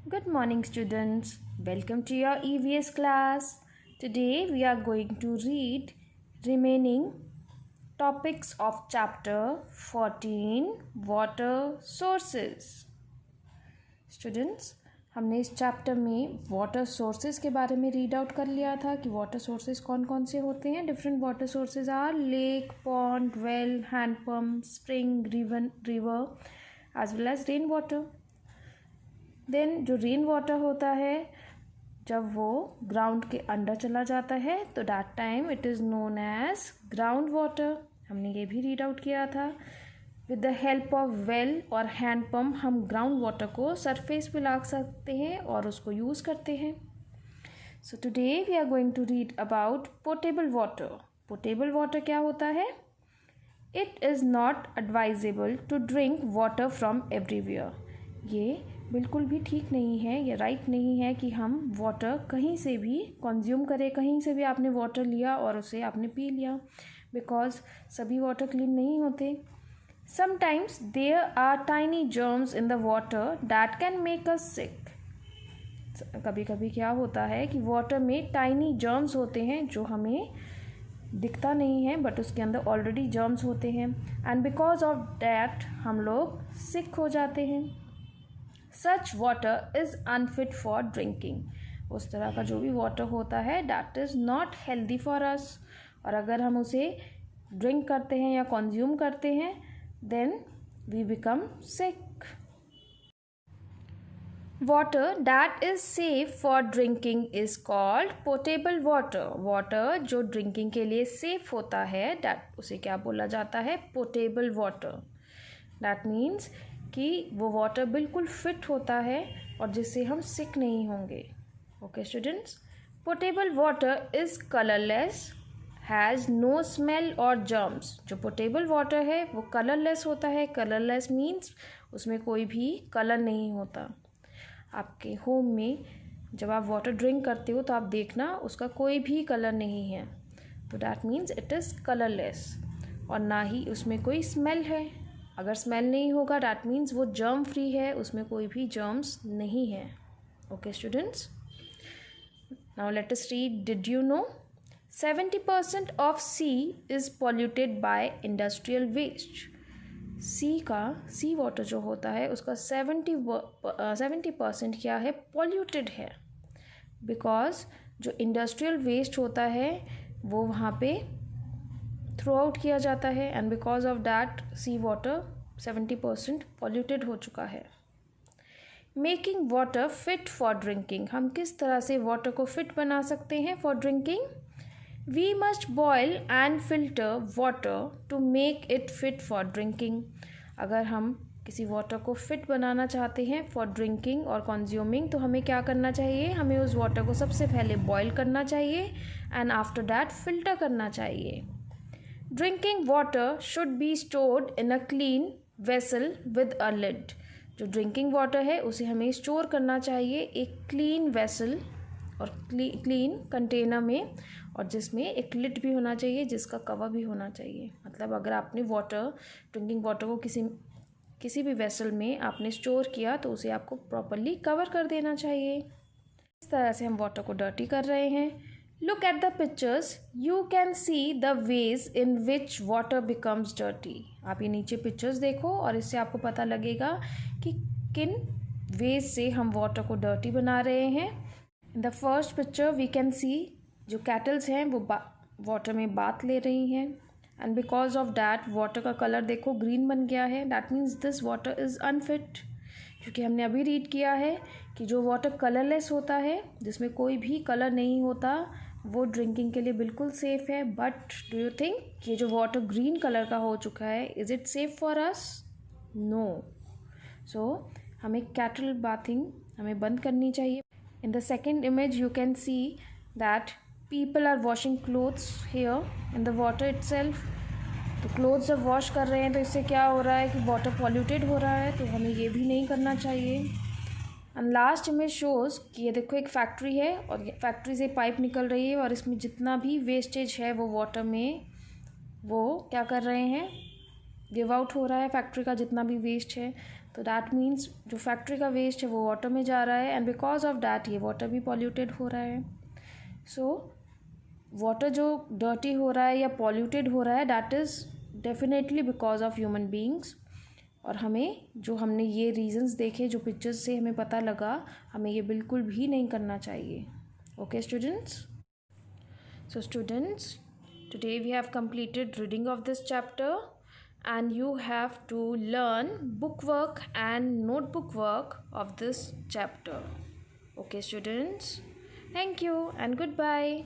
Good morning, students. Welcome to your EVS class. Today we are going to read remaining topics of chapter 14 Water Sources. Students, हमने इस chapter में water sources के बारे में read out कर लिया था कि वाटर सोर्सेज कौन कौन से होते हैं. Different water sources are lake, pond, well, hand pump, spring, river as well as rain water. Then जो रेन वाटर होता है जब वो ग्राउंड के अंदर चला जाता है तो that time it is known as ground water. हमने ये भी रीड आउट किया था. With the help of well और हैंड पम्प हम ग्राउंड वाटर को सरफेस पे ला सकते हैं और उसको यूज़ करते हैं. So today we are going to read about portable water. Portable water क्या होता है? It is not advisable to drink water from everywhere. ये बिल्कुल भी ठीक नहीं है, ये राइट नहीं है कि हम वाटर कहीं से भी कंज्यूम करें. कहीं से भी आपने वाटर लिया और उसे आपने पी लिया, बिकॉज सभी वाटर क्लीन नहीं होते. Sometimes there are tiny germs in the water that can make us sick. कभी कभी क्या होता है कि वाटर में टाइनी जर्म्स होते हैं जो हमें दिखता नहीं है बट उसके अंदर ऑलरेडी जर्म्स होते हैं, एंड बिकॉज ऑफ दैट हम लोग सिक हो जाते हैं. सच water is unfit for drinking. उस तरह का जो भी वाटर होता है that is not healthy for us. और अगर हम उसे ड्रिंक करते हैं या कंज्यूम करते हैं then we become sick. Water that is safe for drinking is called portable water. Water जो ड्रिंकिंग के लिए सेफ होता है दैट उसे क्या बोला जाता है? Portable water. दैट मीन्स कि वो वाटर बिल्कुल फिट होता है और जिससे हम सिक नहीं होंगे. Okay students, portable water is colourless, has no smell और जर्म्स. जो पोर्टेबल वाटर है वो कलरलेस होता है. कलरलेस मीन्स उसमें कोई भी कलर नहीं होता. आपके होम में जब आप वाटर ड्रिंक करते हो तो आप देखना उसका कोई भी कलर नहीं है, तो that means it is colourless. और ना ही उसमें कोई स्मेल है. अगर स्मेल नहीं होगा दैट मीन्स वो जर्म फ्री है, उसमें कोई भी जर्म्स नहीं है. Okay students, now let us read. Did you know 70% of sea is polluted by industrial waste. Sea water जो होता है उसका 70% क्या है? पॉल्यूटेड है. बिकॉज जो इंडस्ट्रियल वेस्ट होता है वो वहाँ पे थ्रू आउट किया जाता है, and because of that sea water 70% polluted हो चुका है. Making water fit for drinking. हम किस तरह से वाटर को फिट बना सकते हैं for drinking? We must boil and filter water to make it fit for drinking. अगर हम किसी वाटर को फिट बनाना चाहते हैं फॉर ड्रिंकिंग और कंज्यूमिंग तो हमें क्या करना चाहिए? हमें उस वाटर को सबसे पहले बॉयल करना चाहिए एंड आफ्टर दैट फिल्टर करना चाहिए. Drinking water should be stored in a clean vessel with a lid. जो ड्रिंकिंग वाटर है उसे हमें स्टोर करना चाहिए एक क्लीन वेसल और क्लीन कंटेनर में, और जिसमें एक लिड भी होना चाहिए, जिसका कवर भी होना चाहिए. मतलब अगर आपने ड्रिंकिंग वाटर को किसी भी वेसल में आपने स्टोर किया तो उसे आपको प्रॉपरली कवर कर देना चाहिए. इस तरह से हम वाटर को डर्टी कर रहे हैं. Look at the pictures. You can see the ways in which water becomes dirty. आप ये नीचे पिक्चर्स देखो और इससे आपको पता लगेगा कि किन वेज से हम वाटर को डर्टी बना रहे हैं. In the first picture we can see जो कैटल्स हैं वो वाटर में बाथ ले रही हैं, and because of that water का कलर देखो ग्रीन बन गया है. That means this water is unfit. क्योंकि हमने अभी रीड किया है कि जो वाटर कलरलेस होता है, जिसमें कोई भी कलर नहीं होता, वो ड्रिंकिंग के लिए बिल्कुल सेफ़ है. बट डू यू थिंक ये जो वाटर ग्रीन कलर का हो चुका है, is it safe for us? No. So हमें कैटल बाथिंग हमें बंद करनी चाहिए. In the second image you can see that people are washing clothes here in the water itself. तो क्लोथ्स जब वॉश कर रहे हैं तो इससे क्या हो रहा है कि वाटर पॉल्यूटेड हो रहा है, तो हमें ये भी नहीं करना चाहिए. एंड लास्ट इमेज शोज़ कि ये देखो एक फैक्ट्री है और फैक्ट्री से पाइप निकल रही है और इसमें जितना भी वेस्टेज है वो वाटर में वो क्या कर रहे हैं? गिव आउट हो रहा है फैक्ट्री का जितना भी वेस्ट है, तो दैट मीन्स जो फैक्ट्री का वेस्ट है वो वाटर में जा रहा है, एंड बिकॉज ऑफ दैट ये वाटर भी पॉल्यूटेड हो रहा है. सो वाटर जो डर्टी हो रहा है या पॉल्यूटेड हो रहा है, that is definitely because of human beings. और हमें जो हमने ये रीजंस देखे, जो पिक्चर्स से हमें पता लगा, हमें ये बिल्कुल भी नहीं करना चाहिए. Okay students. So students, today we have completed reading of this chapter, and you have to learn book work and notebook work of this chapter. Okay students, thank you and goodbye.